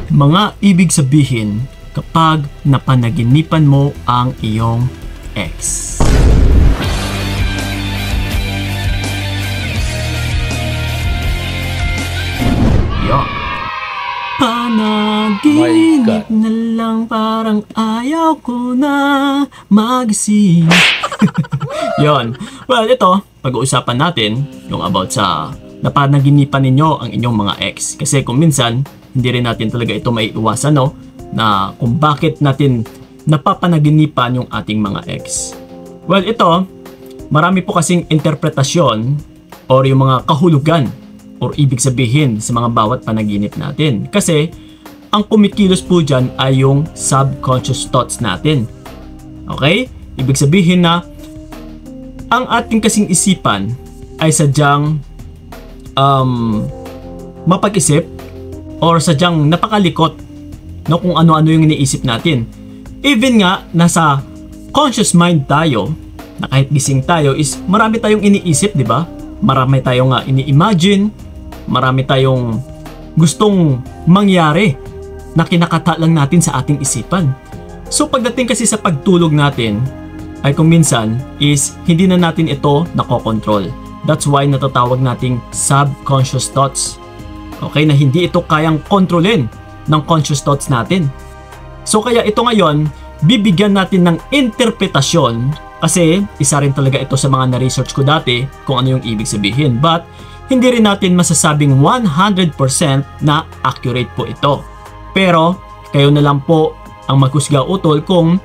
Mga ibig sabihin kapag napanaginipan mo ang iyong ex. Yo. Panaginip na lang, parang ayaw ko na magising. Yon. Well, ito, pag-uusapan natin yung about sa napanaginipan ninyo ang inyong mga ex. Kasi kung minsan, hindi rin natin talaga ito may iwasan, no? Na kung bakit natin napapanaginipan yung ating mga ex. Well, ito, marami po kasing interpretasyon or yung mga kahulugan or ibig sabihin sa mga bawat panaginip natin. Kasi, ang kumikilos po dyan ay yung subconscious thoughts natin. Okay? Ibig sabihin na ang ating kasing isipan ay sadyang mapag-isip or sadyang napakalikot no, kung ano-ano yung iniisip natin. Even nga, nasa conscious mind tayo, na kahit gising tayo, is marami tayong iniisip, di ba? Marami tayong ini-imagine, marami tayong gustong mangyari na kinakata lang natin sa ating isipan. So pagdating kasi sa pagtulog natin, ay kung minsan is hindi na natin ito nakokontrol. That's why natatawag nating subconscious thoughts. Okay, na hindi ito kayang kontrolin ng conscious thoughts natin. So kaya ito ngayon, bibigyan natin ng interpretasyon kasi isa rin talaga ito sa mga na-research ko dati kung ano yung ibig sabihin. But hindi rin natin masasabing 100% na accurate po ito. Pero kayo na lang po ang maghusga utol kung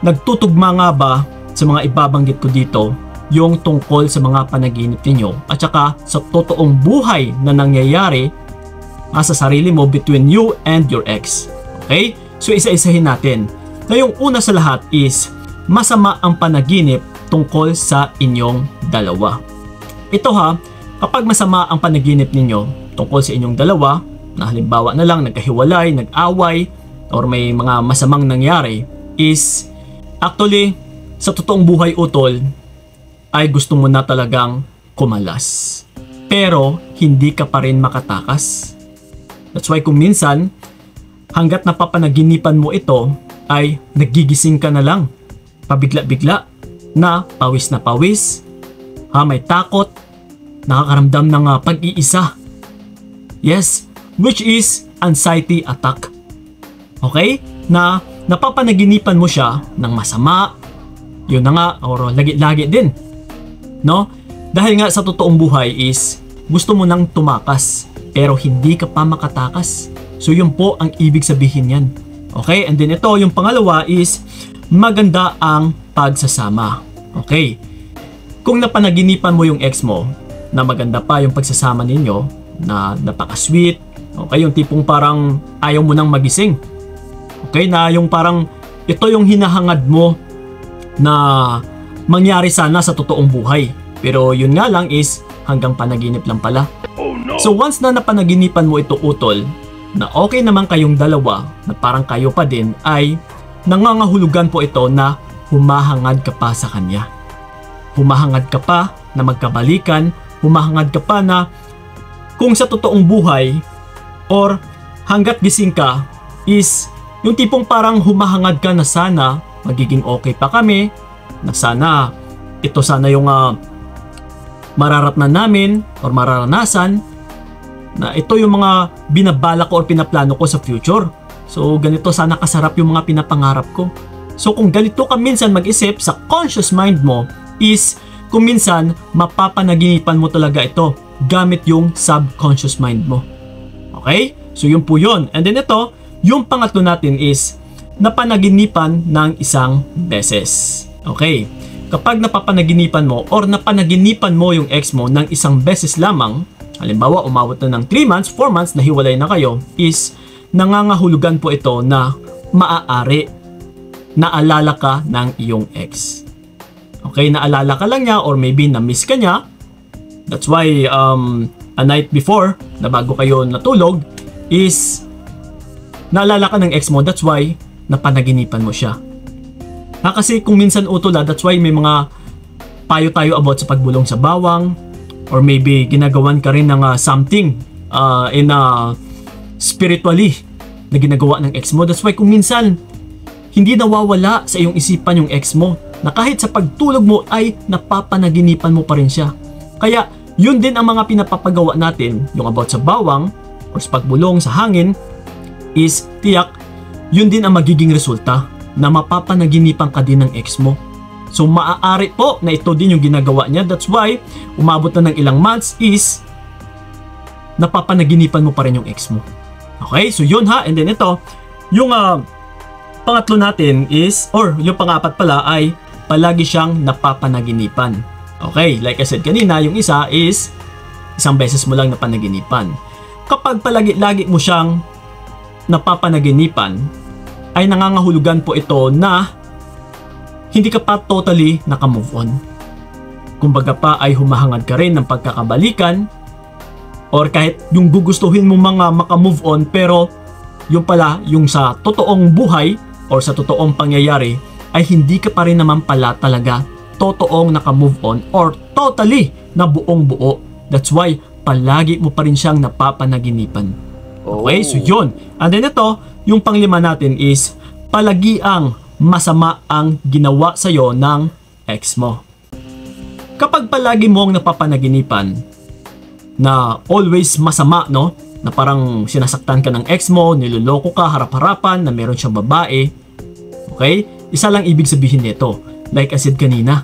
nagtutugma nga ba sa mga ibabanggit ko dito yung tungkol sa mga panaginip ninyo at saka sa totoong buhay na nangyayari sa sarili mo between you and your ex. Okay? So isa-isahin natin. Na yung una sa lahat is masama ang panaginip tungkol sa inyong dalawa. Ito ha, kapag masama ang panaginip ninyo tungkol sa inyong dalawa, na halimbawa na lang nagkahiwalay, nag-away, or may mga masamang nangyari, is actually, sa totoong buhay utol, ay gusto mo na talagang kumalas. Pero, hindi ka pa rin makatakas. That's why kung minsan, hanggat napapanaginipan mo ito, ay nagigising ka na lang. Pabigla-bigla, na pawis, may takot, nakakaramdam ng pag-iisa. Yes, which is anxiety attack. Okay? Na napapanaginipan mo siya ng masama, yun na nga, or lagi-lagi din. No? Dahil nga sa totoong buhay is gusto mo nang tumakas, pero hindi ka pa makatakas. So yun po ang ibig sabihin yan. Okay? And then ito, yung pangalawa is maganda ang pagsasama. Okay? Kung napanaginipan mo yung ex mo, na maganda pa yung pagsasama ninyo, na napaka-sweet, okay, yung tipong parang ayaw mo nang magising. Okay, na yung parang ito yung hinahangad mo na mangyari sana sa totoong buhay. Pero yun nga lang is hanggang panaginip lang pala. Oh, no. So once na napanaginipan mo ito utol, na okay naman kayong dalawa, na parang kayo pa din, ay nangangahulugan po ito na humahangad ka pa sa kanya. Humahangad ka pa na magkabalikan, humahangad ka pa na kung sa totoong buhay or hanggat gising ka is yung tipong parang humahangad ka na sana magiging okay pa kami, na sana ito sana yung mararatnan namin or mararanasan, na ito yung mga binabala ko or pinaplano ko sa future. So ganito sana kasarap yung mga pinapangarap ko. So kung ganito ka minsan mag-isip sa conscious mind mo is kung minsan mapapanaginipan mo talaga ito gamit yung subconscious mind mo. Okay? So yun po yun. And then ito, yung pangatlo natin is napanaginipan ng isang beses. Okay? Kapag napapanaginipan mo or napanaginipan mo yung ex mo ng isang beses lamang, halimbawa umabot na ng 3 months, 4 months na hiwalay na kayo, is nangangahulugan po ito na maaari naalala ka ng iyong ex. Okay, naalala ka lang niya or maybe na-miss ka niya. That's why a night before na bago kayo natulog is naalala ka ng ex mo. That's why napanaginipan mo siya. Kasi kung minsan utol, that's why may mga payo tayo about sa pagbulong sa bawang, or maybe ginagawan ka rin ng something in spiritually na ginagawa ng ex mo. That's why kung minsan, hindi nawawala sa iyong isipan yung ex mo, na kahit sa pagtulog mo ay napapanaginipan mo pa rin siya. Kaya, yun din ang mga pinapapagawa natin, yung about sa bawang, or sa pagbulong sa hangin, is tiyak, yun din ang magiging resulta, na mapapanaginipan ka din ng ex mo. So, maaari po na ito din yung ginagawa niya. That's why, umabot na ng ilang months is, napapanaginipan mo pa rin yung ex mo. Okay, so yun ha. And then ito, yung pangatlo natin is, or yung pangapat pala ay, palagi siyang napapanaginipan. Okay, like I said kanina, yung isa is isang beses mo lang napanaginipan. Kapag palagi-lagi mo siyang napapanaginipan, ay nangangahulugan po ito na hindi ka pa totally nakamove on. Kumbaga pa ay humahangad ka rin ng pagkakabalikan, or kahit yung gugustuhin mo mga makamove on, pero yung pala, yung sa totoong buhay or sa totoong pangyayari, ay hindi ka pa rin naman pala talaga totoong nakamove on or totally na buong buo. That's why palagi mo pa rin siyang napapanaginipan. Okay, so yun. And then ito, yung panglima natin is palagi ang masama ang ginawa sa'yo ng ex mo. Kapag palagi mong napapanaginipan na always masama, no? Na parang sinasaktan ka ng ex mo, niloloko ka harap-harapan, na meron siyang babae. Okay? Isa lang ibig sabihin nito. Like I said kanina,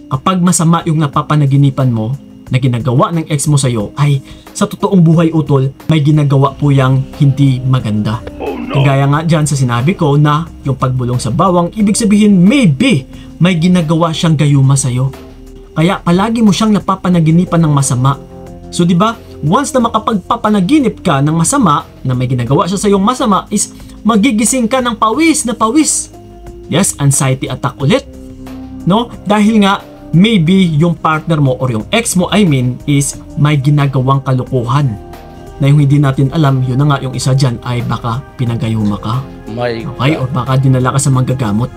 kapag masama yung napapanaginipan mo na ginagawa ng ex mo sa'yo, ay sa totoong buhay utol, may ginagawa po yang hindi maganda. Kagaya nga dyan sa sinabi ko na yung pagbulong sa bawang, ibig sabihin maybe may ginagawa siyang gayuma sa'yo. Kaya palagi mo siyang napapanaginipan ng masama. So di ba, once na makapagpapanaginip ka ng masama, na may ginagawa siya sa'yong masama, is magigising ka ng pawis na pawis. Yes, anxiety attack ulit. No? Dahil nga, maybe yung partner mo or yung ex mo, I mean, is may ginagawang kalukuhan na yung hindi natin alam. Yun na nga, yung isa dyan ay baka pinagayuma ka. Okay? Or baka dinala ka sa manggagamot.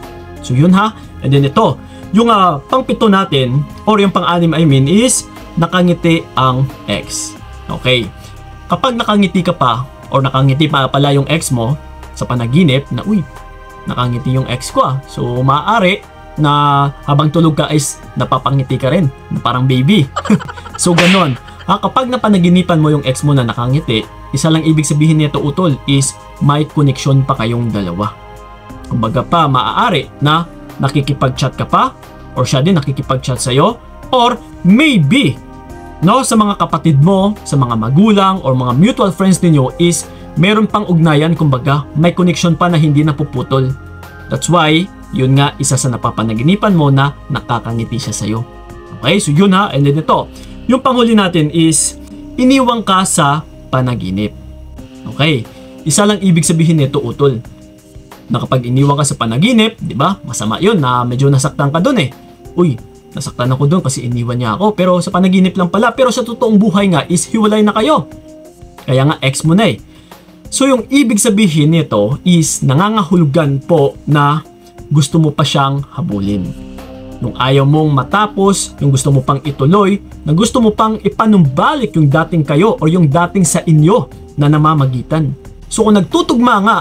So yun ha. And then ito, yung pang-pito natin, or yung pang-anim I mean, is nakangiti ang ex. Okay? Kapag nakangiti ka pa, or nakangiti pa pala yung ex mo sa panaginip, na uy, nakangiti yung ex ko So maaari na habang tulog ka is napapangiti ka rin, parang baby. So ganon. Kapag napanaginipan mo yung ex mo na nakangiti, isa lang ibig sabihin nito utol is may connection pa kayong dalawa. Kumbaga pa, maaari na nakikipag-chat ka pa, or siya din nakikipag-chat sa'yo, or maybe, no, sa mga kapatid mo, sa mga magulang, or mga mutual friends ninyo is meron pang ugnayan, kumbaga, may connection pa na hindi napuputol. That's why, yun nga, isa sa napapanaginipan mo na nakakangiti siya sa'yo. Okay, so yun ha, and then ito, yung panghuli natin is, iniwang ka sa panaginip. Okay, isa lang ibig sabihin nito utol, na kapag iniwang ka sa panaginip, di ba, masama yun, na medyo nasaktan ka dun Uy, nasaktan ako dun kasi iniwan niya ako, pero sa panaginip lang pala, pero sa totoong buhay nga is hiwalay na kayo. Kaya nga, ex mo na So yung ibig sabihin nito is nangangahulugan po na gusto mo pa siyang habulin. Yung ayaw mong matapos, yung gusto mo pang ituloy, na gusto mo pang ipanumbalik yung dating kayo o yung dating sa inyo na namamagitan. So kung nagtutugma nga,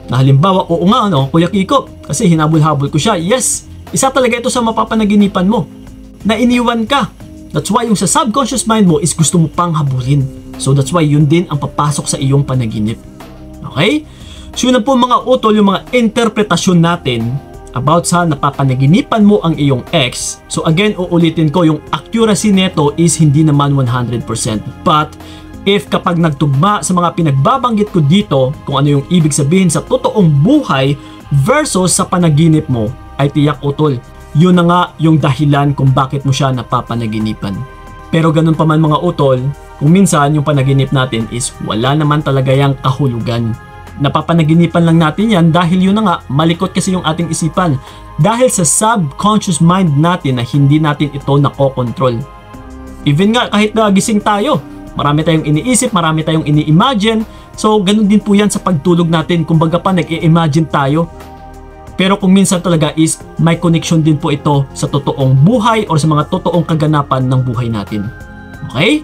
na halimbawa, oo nga Kuya Kiko, kasi hinabol-habol ko siya, yes, isa talaga ito sa mapapanaginipan mo, na iniwan ka. That's why yung sa subconscious mind mo is gusto mo pang habulin. So that's why yun din ang papasok sa iyong panaginip. Okay? So yun na po mga utol, yung mga interpretasyon natin about sa napapanaginipan mo ang iyong ex. So again, uulitin ko, yung accuracy neto is hindi naman 100%. But if kapag nagtugma sa mga pinagbabanggit ko dito, kung ano yung ibig sabihin sa totoong buhay versus sa panaginip mo, ay tiyak utol, yun na nga yung dahilan kung bakit mo siya napapanaginipan. Pero ganun pa man mga utol, kung minsan yung panaginip natin is wala naman talaga yung kahulugan. Napapanaginipan lang natin yan dahil yun na nga, malikot kasi yung ating isipan. Dahil sa subconscious mind natin na hindi natin ito nakokontrol. Even nga kahit na gising tayo, marami tayong iniisip, marami tayong ini-imagine. So ganun din po yan sa pagtulog natin, kumbaga pa nag-i-imagine tayo. Pero kung minsan talaga is may connection din po ito sa totoong buhay or sa mga totoong kaganapan ng buhay natin. Okay?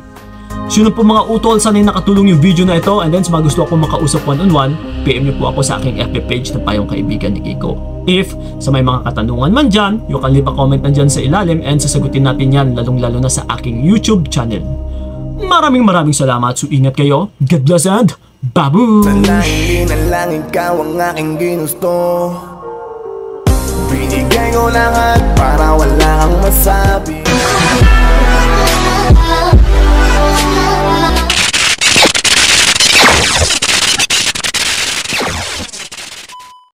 So yun po mga utol, sana'y nakatulong yung video na ito, and then sa mga gusto akong makausap one-on-one, PM niyo po ako sa aking FB page na Payong Kaibigan ni Kiko. If sa may mga katanungan man dyan, you can leave a comment na dyan sa ilalim and sasagutin natin yan lalong-lalo na sa aking YouTube channel. Maraming salamat. So ingat kayo. God bless and babush! Sana hindi na lang ikaw ang aking ginusto. Binigay ko lahat para wala kang masabi.